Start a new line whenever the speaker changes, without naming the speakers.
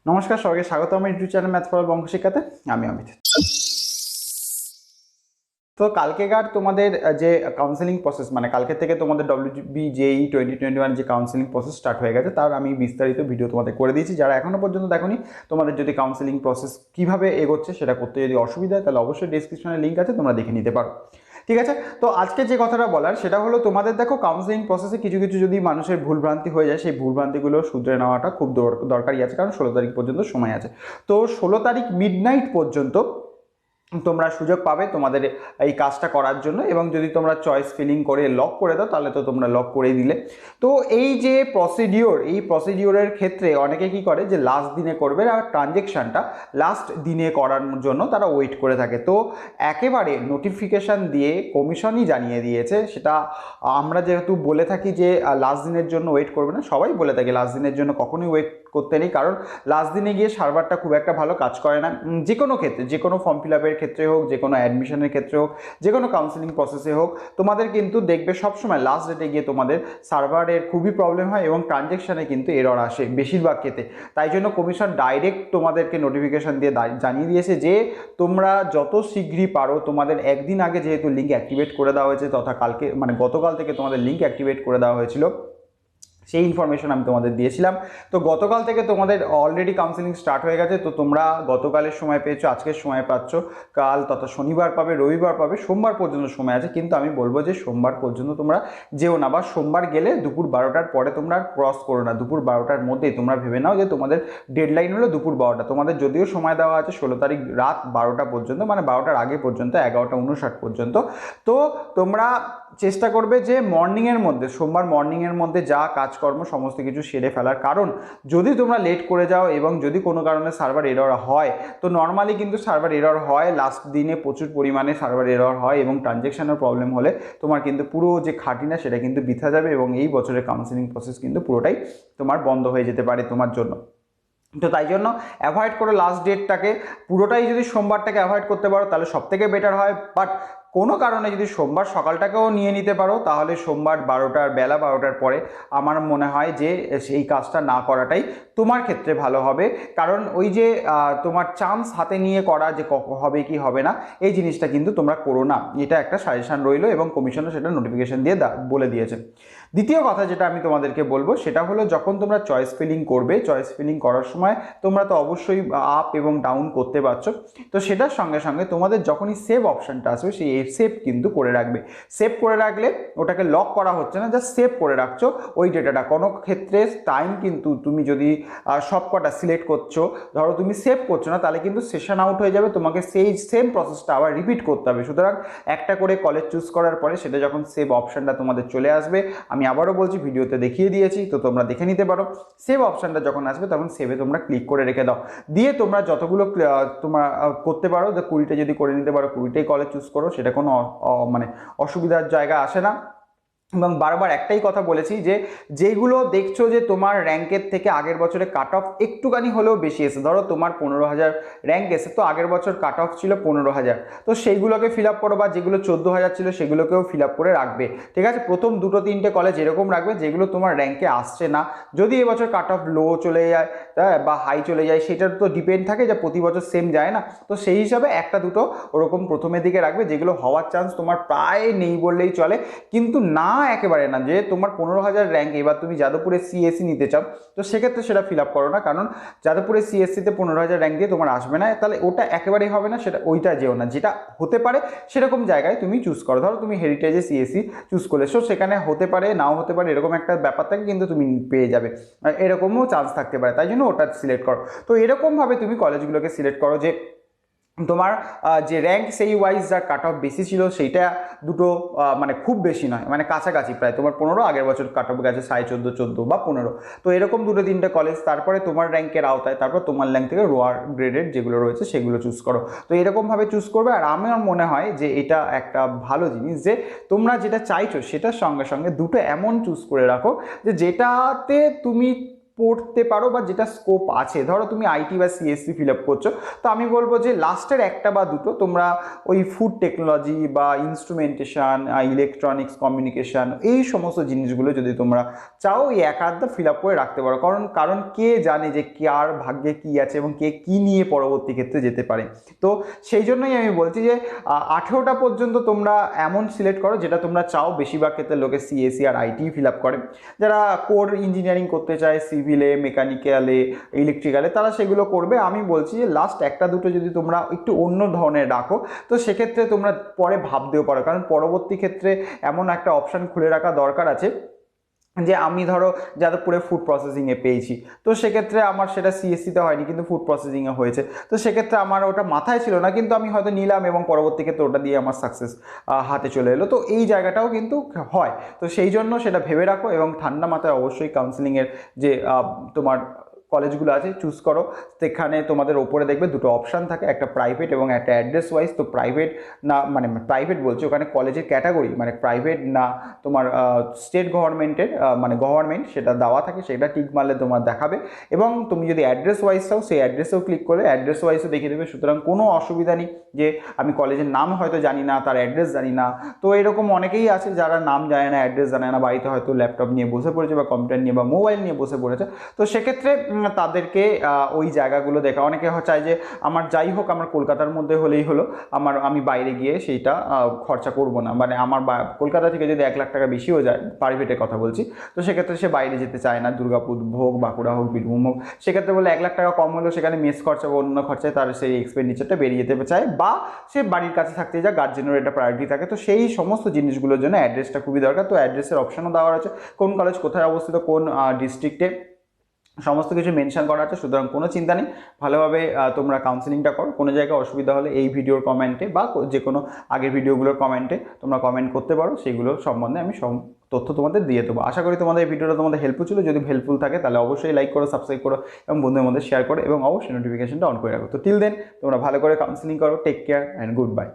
নমস্কার, সবাইকে স্বাগত আমার ইউটিউব চ্যানেল ম্যাথ ফর বঙ্গ শিক্ষাতে। আমি অমিত। তো কালকেকার তোমাদের যে কাউন্সেলিং প্রসেস, মানে কালকে থেকে তোমাদের WbJee 2021 যে কাউন্সেলিং প্রসেস স্টার্ট হয়ে গেছে, তার আমি বিস্তারিত ভিডিও তোমাদের করে দিয়েছি। যারা এখনো পর্যন্ত দেখোনি, তোমাদের যদি কাউন্সেলিং প্রসেস কিভাবে এগোচ্ছে সেটা করতে যদি অসুবিধা হয়, তাহলে অবশ্যই ডেসক্রিপশনে লিঙ্ক আছে, তোমরা দেখে নিতে পারো। ঠিক আছে, তো আজকে যে কথাটা বলার সেটা হলো, তোমাদের দেখো কাউন্সেলিং প্রসেসে কিছু কিছু যদি মানুষের ভুলভ্রান্তি হয়ে যায়, সেই ভুলভ্রান্তিগুলো শুধরে নেওয়াটা খুব দরকারি আছে, কারণ 16 তারিখ পর্যন্ত সময় আছে। তো 16 তারিখ মিডনাইট পর্যন্ত তোমরা সুযোগ পাবে তোমাদের এই কাজটা করার জন্য, এবং যদি তোমরা চয়েস ফিলিং করে লক করে দাও তাহলে তো তোমরা লক করেই দিলে। তো এই যে এই প্রসিডিওরের ক্ষেত্রে অনেকে কি করে যে লাস্ট দিনে করবে, আর ট্রানজেকশানটা লাস্ট দিনে করার জন্য তারা ওয়েট করে থাকে। তো একেবারে নোটিফিকেশান দিয়ে কমিশনই জানিয়ে দিয়েছে, সেটা আমরা যেহেতু বলে থাকি যে লাস্ট দিনের জন্য ওয়েট করবে না, সবাই বলে থাকে লাস্ট দিনের জন্য কখনোই ওয়েট করতে নেই, কারণ লাস্ট দিনে গিয়ে সার্ভারটা খুব একটা ভালো কাজ করে না। যে কোনো ক্ষেত্রে, যে কোনো ফর্ম ফিল আপের ক্ষেত্রে হোক, যে কোনো অ্যাডমিশনের ক্ষেত্রে হোক, যে কোনো কাউন্সেলিং প্রসেসে হোক, তোমাদের কিন্তু দেখবে সবসময় লাস্ট ডেটে গিয়ে তোমাদের সার্ভারের খুবই প্রবলেম হয় এবং ট্রানজ্যাকশানে কিন্তু এরর আসে বেশিরভাগ ক্ষেত্রে। তাই জন্য কমিশন ডাইরেক্ট তোমাদেরকে নোটিফিকেশান দিয়ে জানিয়ে দিয়েছে যে তোমরা যত শীঘ্রই পারো, তোমাদের একদিন আগে যেহেতু লিঙ্ক অ্যাক্টিভেট করে দেওয়া হয়েছে, তথা কালকে মানে গতকাল থেকে তোমাদের লিঙ্ক অ্যাক্টিভেট করে দেওয়া হয়েছিল, সেই ইনফরমেশন আমি তোমাদের দিয়েছিলাম। তো গতকাল থেকে তোমাদের অলরেডি কাউন্সেলিং স্টার্ট হয়ে গেছে। তো তোমরা গতকালের সময় পেয়েছো, আজকের সময় পাচ্ছ, কাল তথা শনিবার পাবে, রবিবার পাবে, সোমবার পর্যন্ত সময় আছে। কিন্তু আমি বলবো যে সোমবার পর্যন্ত তোমরা যেও না, বা সোমবার গেলে দুপুর 12টার পরে তোমরা ক্রস করো না। দুপুর 12টার মধ্যেই তোমরা ভেবে নাও যে তোমাদের ডেডলাইন হলো দুপুর 12টা। তোমাদের যদিও সময় দেওয়া আছে 16 তারিখ রাত 12টা পর্যন্ত, মানে 12টার আগে পর্যন্ত, 11টা 59 পর্যন্ত। তো তোমরা চেষ্টা করবে যে মর্নিংয়ের মধ্যে, সোমবার মর্নিংয়ের মধ্যে যা কাজকর্ম সমস্ত কিছু সেরে ফেলার। কারণ যদি তোমরা লেট করে যাও এবং যদি কোনো কারণে সার্ভার এরর হয়, তো নর্মালি কিন্তু সার্ভার এরর হয়, লাস্ট দিনে প্রচুর পরিমাণে সার্ভার এরর হয়, এবং ট্রানজ্যাকশানের প্রবলেম হলে তোমার কিন্তু পুরো যে খাটিনা সেটা কিন্তু বৃথা যাবে, এবং এই বছরের কাউন্সেলিং প্রসেস কিন্তু পুরোটাই তোমার বন্ধ হয়ে যেতে পারে তোমার জন্য। তো তাই জন্য অ্যাভয়েড করো লাস্ট ডেটটাকে, পুরোটাই যদি সোমবারটাকে অ্যাভয়েড করতে পারো তাহলে সবথেকে বেটার হয়। বাট কোনো কারণে যদি সোমবার সকালটাকেও নিয়ে নিতে পারো, তাহলে সোমবার 12টার বেলা 12টার পরে আমার মনে হয় যে সেই কাজটা না করাটাই তোমার ক্ষেত্রে ভালো হবে। কারণ ওই যে তোমার চান্স হাতে নিয়ে করা, যে হবে কি হবে না, এই জিনিসটা কিন্তু তোমরা করো না। এটা একটা সাজেশন রইলো, এবং কমিশনও সেটা নোটিফিকেশন দিয়ে বলে দিয়েছে। দ্বিতীয় কথা যেটা আমি তোমাদেরকে বলবো সেটা হলো, যখন তোমরা চয়েস ফিলিং করবে, চয়েস ফিলিং করার সময় তোমরা তো অবশ্যই আপ এবং ডাউন করতে পারছো। তো সেটার সঙ্গে সঙ্গে তোমাদের যখনই সেভ অপশানটা আসবে, সেই সেভ কিন্তু করে রাখবে। সেভ করে রাখলে ওটাকে লক করা হচ্ছে না, জাস্ট সেভ করে রাখছো ওই ডেটাটা। কোনো ক্ষেত্রে টাইম কিন্তু তুমি যদি সব কটা সিলেক্ট করছো, ধরো তুমি সেভ করছো না, তাহলে কিন্তু সেশন আউট হয়ে যাবে, তোমাকে সেই সেম প্রসেসটা আবার রিপিট করতে হবে। সুতরাং একটা করে কলেজ চুজ করার পরে সেটা যখন সেভ অপশানটা তোমাদের চলে আসবে, আমি আবারও বলছি, ভিডিওতে দেখিয়ে দিয়েছি, তো তোমরা দেখে নিতে পারো। সেভ অপশানটা যখন আসবে তখন সেভে তোমরা ক্লিক করে রেখে দাও। দিয়ে তোমরা যতগুলো তোমরা করতে পারো, যে 20টা যদি করে নিতে পারো 20টাই কলেজ চুজ করো, সেটা কোনো মানে অসুবিধার জায়গা আসে না। এবং বারবার একটাই কথা বলেছি যে যেগুলো দেখছো যে তোমার র্যাঙ্কের থেকে আগের বছরে কাট অফ একটুখানি হলেও বেশি এসে, ধরো তোমার 15,000 র্যাঙ্ক এসে, তো আগের বছর কাট অফ ছিল 15,000, তো সেইগুলোকে ফিল আপ করো, বা যেগুলো 14,000 ছিল সেগুলোকেও ফিল আপ করে রাখবে। ঠিক আছে, প্রথম 2-3টে কলেজ এরকম রাখবে যেগুলো তোমার র্যাঙ্কে আসছে না। যদি এবছর কাট অফ লো চলে যায় বা হাই চলে যায়, সেটার তো ডিপেন্ড থাকে, যে প্রতি বছর সেম যায় না, তো সেই হিসাবে 1-2 ওরকম প্রথমের দিকে রাখবে, যেগুলো হওয়ার চান্স তোমার প্রায় নেই বললেই চলে। কিন্তু না, একেবারে না যে তোমার 15,000 র্যাঙ্ক, এবার তুমি যাদবপুরে সিএসসি নিতে চাও, তো সেক্ষেত্রে সেটা ফিল আপ করো না, কারণ যাদবপুরে সিএসসিতে 15,000 র্যাঙ্ক দিয়ে তোমার আসবে না, তাহলে ওটা একেবারেই হবে না, সেটা ওইটা যেও না। যেটা হতে পারে সেরকম জায়গায় তুমি চুজ করো। ধরো তুমি হেরিটেজে সিএসসি চুজ করলে, সো সেখানে হতে পারে নাও হতে পারে, এরকম একটা ব্যাপার থাকে, কিন্তু তুমি পেয়ে যাবে, এরকমও চান্স থাকতে পারে, তাই জন্য ওটা সিলেক্ট করো। তো এরকমভাবে তুমি কলেজগুলোকে সিলেক্ট করো যে তোমার যে র্যাঙ্ক সেই ওয়াইজ যার কাট অফ বেশি ছিল, সেইটা দুটো মানে খুব বেশি নয়, মানে কাছাকাছি প্রায়, তোমার 15, আগের বছর কাট অফ গেছে 14.5, 14 বা 15, তো এরকম 2-3টে কলেজ, তারপরে তোমার র্যাঙ্কের আওতায়, তারপর তোমার র্যাঙ্ক থেকে লোয়ার গ্রেডেড যেগুলো রয়েছে সেগুলো চুজ করো। তো এরকমভাবে চুজ করবে। আর আমার মনে হয় যে এটা একটা ভালো জিনিস, যে তোমরা যেটা চাইছো সেটার সঙ্গে সঙ্গে দুটো এমন চুজ করে রাখো যে যেটাতে তুমি পড়তে পারো বা যেটা স্কোপ আছে। ধরো তুমি আইটি বা সিএসসি ফিল আপ করছো, তো আমি বলবো যে লাস্টের একটা বা দুটো তোমরা ওই ফুড টেকনোলজি বা ইনস্ট্রুমেন্টেশন, ইলেকট্রনিক্স, কমিউনিকেশন, এই সমস্ত জিনিসগুলো যদি তোমরা চাও এই এক আধটা ফিল আপ করে রাখতে পারো। কারণ কে জানে যে কার ভাগ্যে কি আছে এবং কে কি নিয়ে পরবর্তী ক্ষেত্রে যেতে পারে। তো সেই জন্যই আমি বলছি যে 18টা পর্যন্ত তোমরা এমন সিলেক্ট করো যেটা তোমরা চাও। বেশিরভাগ ক্ষেত্রে লোকে সিএসসি আর আইটি ফিল আপ করে। যারা কোর ইঞ্জিনিয়ারিং করতে চায়, সিভিলে, মেকানিক্যালে, ইলেকট্রিক্যালে, তারা সেগুলো করবে। আমি বলছি যে লাস্ট একটা দুটো যদি তোমরা একটু অন্য ধরনের রাখো, তো সেক্ষেত্রে তোমরা পরে ভাবতেও পারো। কারণ পরবর্তী ক্ষেত্রে এমন একটা অপশান খুলে রাখা দরকার আছে যে আমি ধরো যাদবপুরে ফুড প্রসেসিংয়ে পেয়েছি, তো সেক্ষেত্রে আমার সেটা সিএসসিতে হয়নি কিন্তু ফুড প্রসেসিংয়ে হয়েছে, তো সেক্ষেত্রে আমার ওটা মাথায় ছিল না কিন্তু আমি হয়তো নিলাম এবং পরবর্তী ক্ষেত্রে ওটা দিয়ে আমার সাকসেস হাতে চলে এলো। তো এই জায়গাটাও কিন্তু হয়। তো সেই জন্য সেটা ভেবে রাখো এবং ঠান্ডা মাথায় অবশ্যই কাউন্সেলিংয়ের যে তোমার কলেজগুলো আছে চুজ করো। সেখানে তোমাদের ওপরে দেখবে দুটো অপশান থাকে, একটা প্রাইভেট এবং একটা অ্যাড্রেস ওয়াইজ। তো প্রাইভেট না, মানে প্রাইভেট বলছি, ওখানে কলেজের ক্যাটাগরি মানে প্রাইভেট না তোমার স্টেট গভর্নমেন্টের মানে গভর্নমেন্ট সেটা দেওয়া থাকে, সেটা টিক মারলে তোমার দেখাবে। এবং তুমি যদি অ্যাড্রেস ওয়াইজ চাও সেই অ্যাড্রেসেও ক্লিক করলে অ্যাড্রেস ওয়াইজও দেখিয়ে দেবে। সুতরাং কোনো অসুবিধা নেই যে আমি কলেজের নাম হয়তো জানি না, তার অ্যাড্রেস জানি না। তো এরকম অনেকেই আছে যারা নাম জানে না, অ্যাড্রেস জানে না, বাড়িতে হয়তো ল্যাপটপ নিয়ে বসে পড়েছে বা কম্পিউটার নিয়ে বা মোবাইল নিয়ে বসে পড়েছে। তো সেক্ষেত্রে তাদেরকে ওই জায়গাগুলো দেখা, অনেকে চায় যে আমার যাই হোক আমার কলকাতার মধ্যে হলেই হলো, আমি বাইরে গিয়ে সেইটা খরচা করব না। মানে আমার কলকাতা থেকে যদি 1 লাখ টাকা বেশিও যায়, প্রাইভেটের কথা বলছি, তো সেক্ষেত্রে সে বাইরে যেতে চায় না, দুর্গাপুর হোক, বাঁকুড়া হোক, বীরভূম হোক। সেক্ষেত্রে বলে 1 লাখ টাকা কম হলেও সেখানে মেস খরচা বা অন্য খরচায় তার সেই এক্সপেন্ডিচারটা বেরিয়ে যেতে চায়, বা সে বাড়ির কাছে থাকতে যায়, গার্জেনের একটা প্রায়োরিটি থাকে। তো সেই সমস্ত জিনিসগুলোর জন্য অ্যাড্রেসটা খুবই দরকার। তো অ্যাড্রেসের অপশনও দেওয়া আছে, কোন কলেজ কোথায় অবস্থিত, কোন ডিস্ট্রিক্টে, সমস্ত কিছু মেনশন করা আছে। সুতরাং কোনো চিন্তা নেই, ভালোভাবে তোমরা কাউন্সেলিংটা করো। কোনো জায়গায় অসুবিধা হলে এই ভিডিওর কমেন্টে বা যে কোনো আগের ভিডিওগুলোর কমেন্টে তোমরা কমেন্ট করতে পারো, সেইগুলোর সম্বন্ধে আমি তথ্য তোমাদের দিয়ে দেবো। আশা করি তোমাদের এই ভিডিওটা তোমাদের হেল্পফুল ছিল। যদি হেল্পফুল থাকে তাহলে অবশ্যই লাইক করো, সাবস্ক্রাইব করো এবং বন্ধুদের মধ্যে শেয়ার করো এবং অবশ্যই নোটিফিকেশনটা অন করে রাখো। তো টিল দেন তোমরা ভালো করে কাউন্সেলিং করো। Take care and good bye.